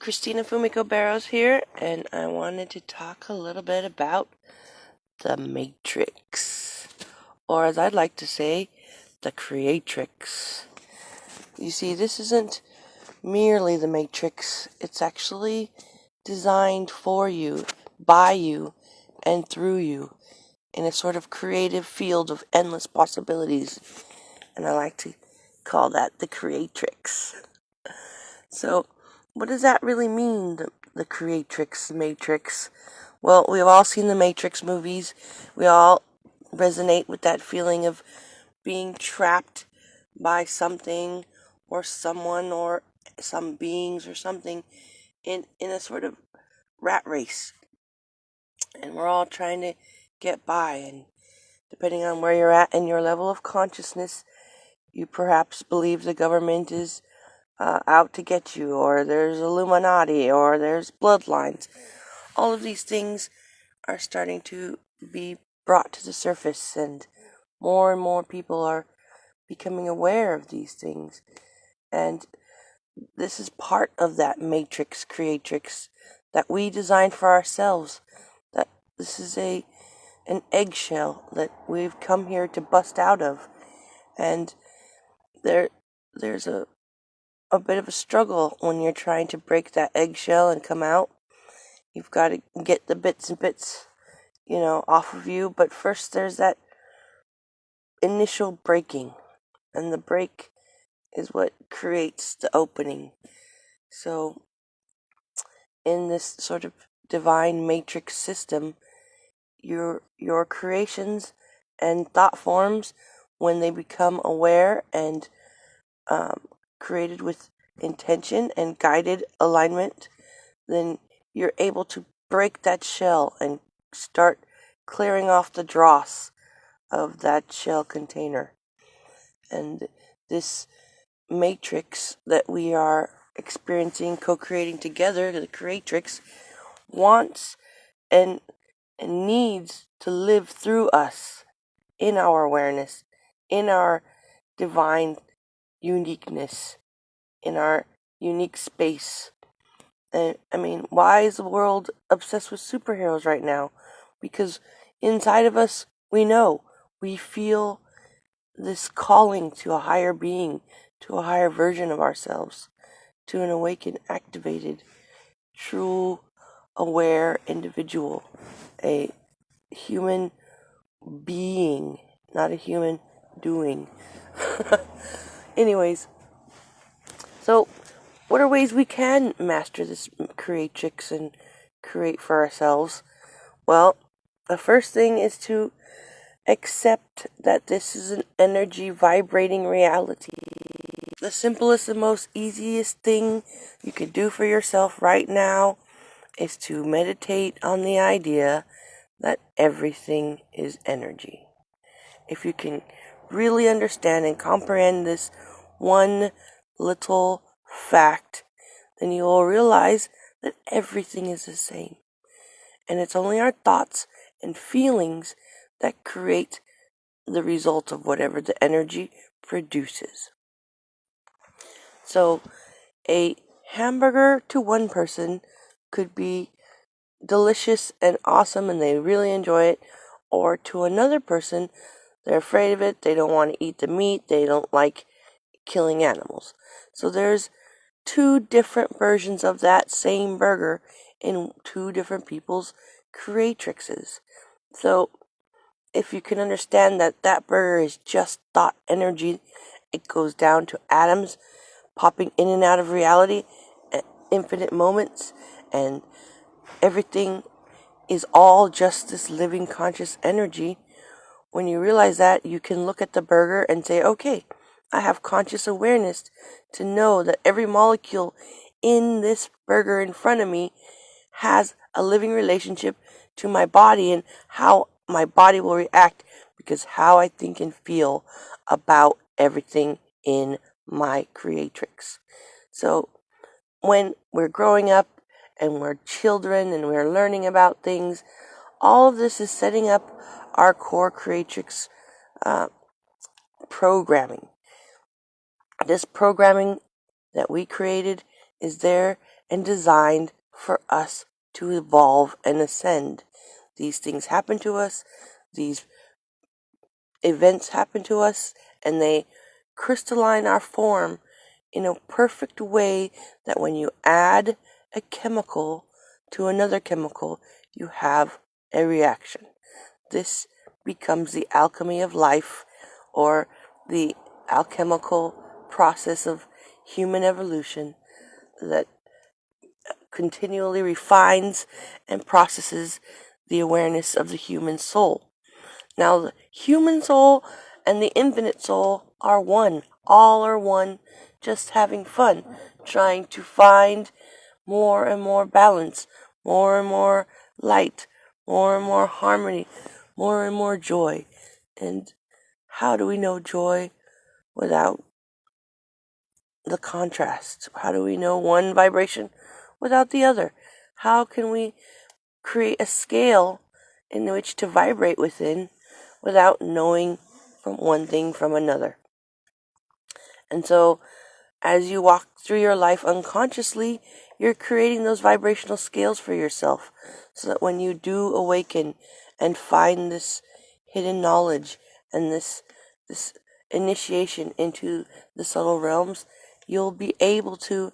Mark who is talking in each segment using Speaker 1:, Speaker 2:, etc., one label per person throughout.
Speaker 1: Christina Fumiko Barrows here, and I wanted to talk a little bit about the Matrix, or as I'd like to say, the Creatrix. You see, this isn't merely the Matrix, it's actually designed for you, by you, and through you, in a sort of creative field of endless possibilities, and I like to call that the Creatrix. So, what does that really mean, the Creatrix, the Matrix? Well, we've all seen the Matrix movies. We all resonate with that feeling of being trapped by something or someone or some beings or something in a sort of rat race. And we're all trying to get by. And depending on where you're at and your level of consciousness, you perhaps believe the government is out to get you, or there's Illuminati, or there's bloodlines. All of these things are starting to be brought to the surface, and more people are becoming aware of these things. And this is part of that matrix creatrix that we designed for ourselves. That this is an eggshell that we've come here to bust out of. And there's a bit of a struggle when you're trying to break that eggshell and come out. You've got to get the bits and bits, off of you. But first there's that initial breaking. And the break is what creates the opening. So in this sort of divine matrix system, your creations and thought forms, when they become aware and created with intention and guided alignment, then you're able to break that shell and start clearing off the dross of that shell container. And this matrix that we are experiencing, co-creating together, the creatrix, wants and needs to live through us in our awareness, in our divine uniqueness, in our unique space. And I mean, why is the world obsessed with superheroes right now? Because inside of us, we feel this calling to a higher being, to a higher version of ourselves, to an awakened, activated, true, aware individual, a human being, not a human doing. Anyways, so what are ways we can master this creatrix and create for ourselves? Well, the first thing is to accept that this is an energy vibrating reality. The simplest and most easiest thing you can do for yourself right now is to meditate on the idea that everything is energy. If you can really understand and comprehend this one little fact, then you will realize that everything is the same. And it's only our thoughts and feelings that create the result of whatever the energy produces. So, a hamburger to one person could be delicious and awesome and they really enjoy it, or to another person, they're afraid of it, they don't want to eat the meat, they don't like killing animals. So there's two different versions of that same burger in two different people's creatrixes. So if you can understand that that burger is just thought energy, it goes down to atoms popping in and out of reality at infinite moments, and everything is all just this living conscious energy. When you realize that, you can look at the burger and say, okay, I have conscious awareness to know that every molecule in this burger in front of me has a living relationship to my body and how my body will react, because how I think and feel about everything in my creatrix. So when we're growing up and we're children and we're learning about things, all of this is setting up our core creatrix programming. This programming that we created is there and designed for us to evolve and ascend. These things happen to us, these events happen to us, and they crystalline our form in a perfect way that when you add a chemical to another chemical, you have a reaction. This becomes the alchemy of life, or the alchemical process of human evolution that continually refines and processes the awareness of the human soul. Now, the human soul and the infinite soul are one. All are one, just having fun, trying to find more and more balance, more and more light, more and more harmony, more and more joy. And how do we know joy without the contrast? How do we know one vibration without the other? How can we create a scale in which to vibrate within without knowing from one thing from another? And so, as you walk through your life unconsciously, you're creating those vibrational scales for yourself so that when you do awaken and find this hidden knowledge and this initiation into the subtle realms, you'll be able to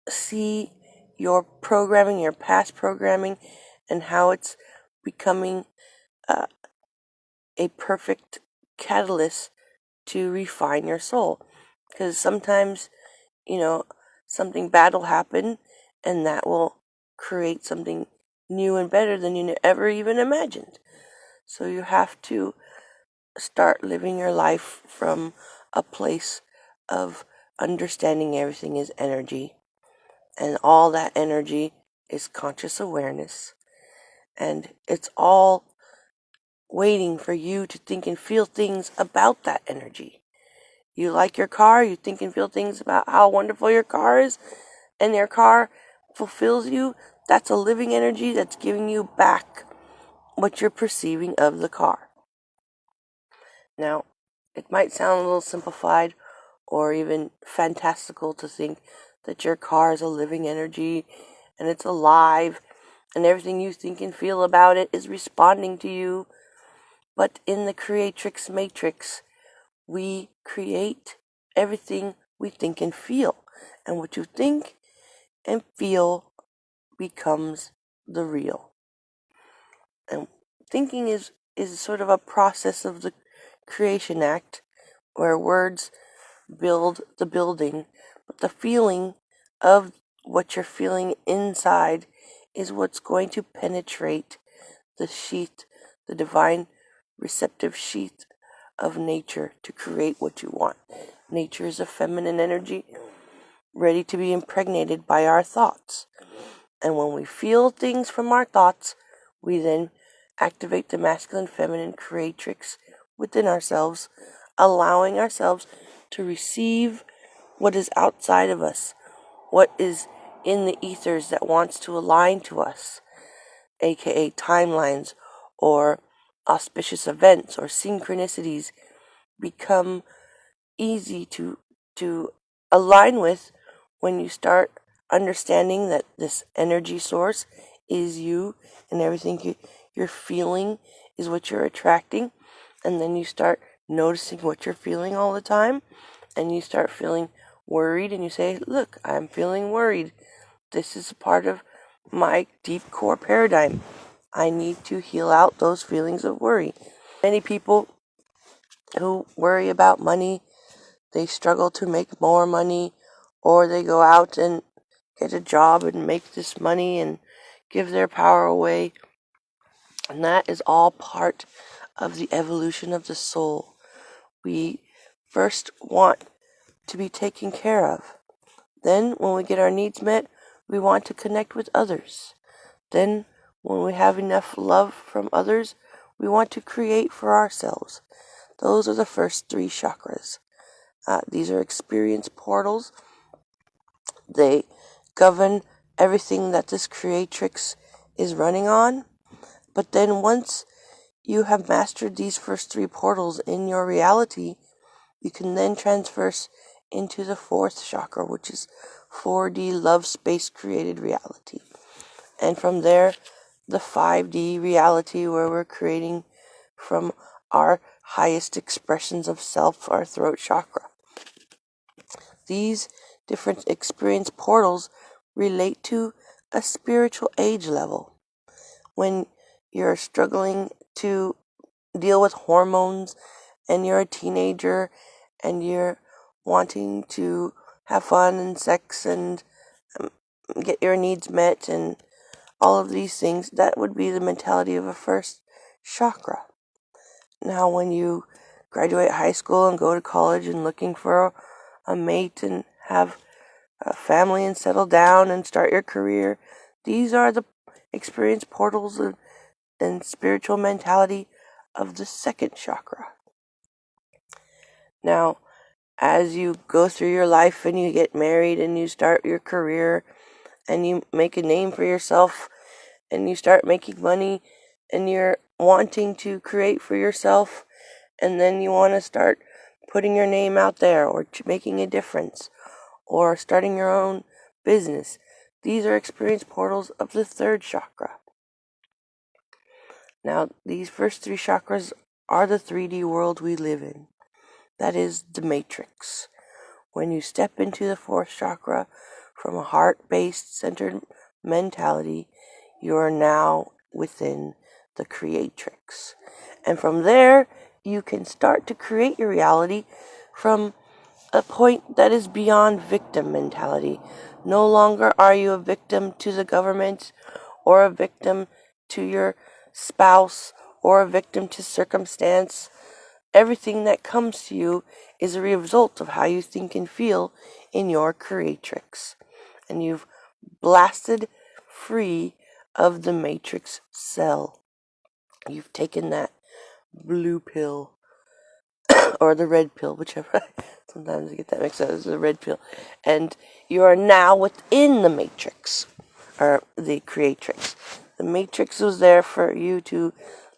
Speaker 1: see your programming, your past programming, and how it's becoming uh, a perfect catalyst to refine your soul. Because sometimes, something bad will happen, and that will create something new and better than you ever even imagined. So you have to start living your life from a place of understanding everything is energy, and all that energy is conscious awareness, and it's all waiting for you to think and feel things about that energy. You like your car, you think and feel things about how wonderful your car is, and your car fulfills you. That's a living energy that's giving you back what you're perceiving of the car. Now, it might sound a little simplified or even fantastical to think that your car is a living energy and it's alive and everything you think and feel about it is responding to you. But in the creatrix matrix, we create everything we think and feel. And what you think and feel becomes the real. And thinking is sort of a process of the creation act where words build the building, but the feeling of what you're feeling inside is what's going to penetrate the sheath, the divine receptive sheath of nature to create what you want. Nature is a feminine energy ready to be impregnated by our thoughts. And when we feel things from our thoughts, we then activate the masculine feminine creatrix within ourselves, allowing ourselves to receive what is outside of us, what is in the ethers that wants to align to us, aka timelines or auspicious events or synchronicities, become easy to align with when you start understanding that this energy source is you, and everything you're feeling is what you're attracting. And then you start noticing what you're feeling all the time, and you start feeling worried, and you say, look, I'm feeling worried. This is a part of my deep core paradigm. I need to heal out those feelings of worry. Many people who worry about money, they struggle to make more money, or they go out and get a job and make this money and give their power away. And that is all part of the evolution of the soul. We first want to be taken care of. Then, when we get our needs met, we want to connect with others. Then, when we have enough love from others, we want to create for ourselves. Those are the first three chakras. These are experience portals. They govern everything that this creatrix is running on. But then once you have mastered these first three portals in your reality, you can then transverse into the fourth chakra, which is 4D love space created reality. And from there, the 5D reality where we're creating from our highest expressions of self, our throat chakra. These different experience portals relate to a spiritual age level. When you're struggling to deal with hormones and you're a teenager and you're wanting to have fun and sex and get your needs met and all of these things, that would be the mentality of a first chakra. Now, when you graduate high school and go to college and looking for a mate and have a family and settle down and start your career, these are the experience portals and spiritual mentality of the second chakra. Now, as you go through your life and you get married and you start your career and you make a name for yourself and you start making money and you're wanting to create for yourself, and then you want to start putting your name out there or making a difference or starting your own business. These are experience portals of the third chakra. Now, these first three chakras are the 3D world we live in. That is the matrix. When you step into the fourth chakra from a heart-based centered mentality, you are now within the creatrix. And from there, you can start to create your reality from a point that is beyond victim mentality. No longer are you a victim to the government or a victim to your spouse or a victim to circumstance. Everything that comes to you is a result of how you think and feel in your creatrix. And you've blasted free of the matrix cell. You've taken that blue pill or the red pill, whichever. Sometimes I get that mixed up. It's the red pill. And you are now within the matrix, or the creatrix. The matrix was there for you to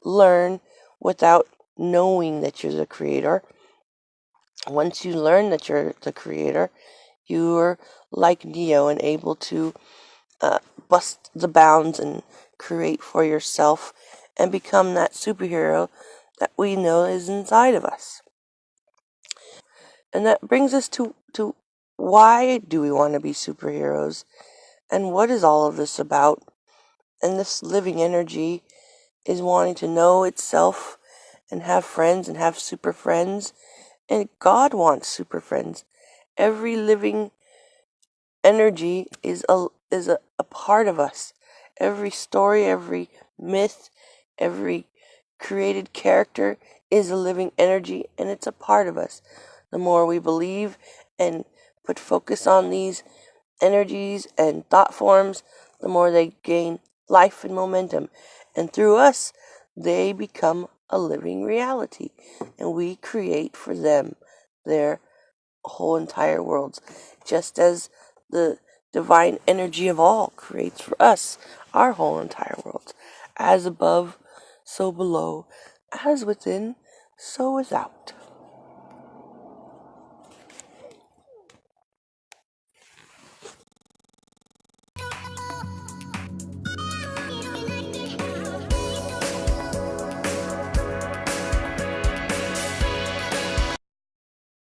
Speaker 1: learn without knowing that you're the creator. Once you learn that you're the creator, you're like Neo and able to bust the bounds and create for yourself and become that superhero that we know is inside of us. And that brings us to why do we want to be superheroes and what is all of this about? And this living energy is wanting to know itself and have friends and have super friends. And God wants super friends. Every living energy is a part of us. Every story, every myth, every created character is a living energy, and it's a part of us. The more we believe and put focus on these energies and thought forms, the more they gain life and momentum. And through us, they become a living reality, and we create for them their whole entire worlds, just as the divine energy of all creates for us our whole entire worlds. As above, so below, as within, so without.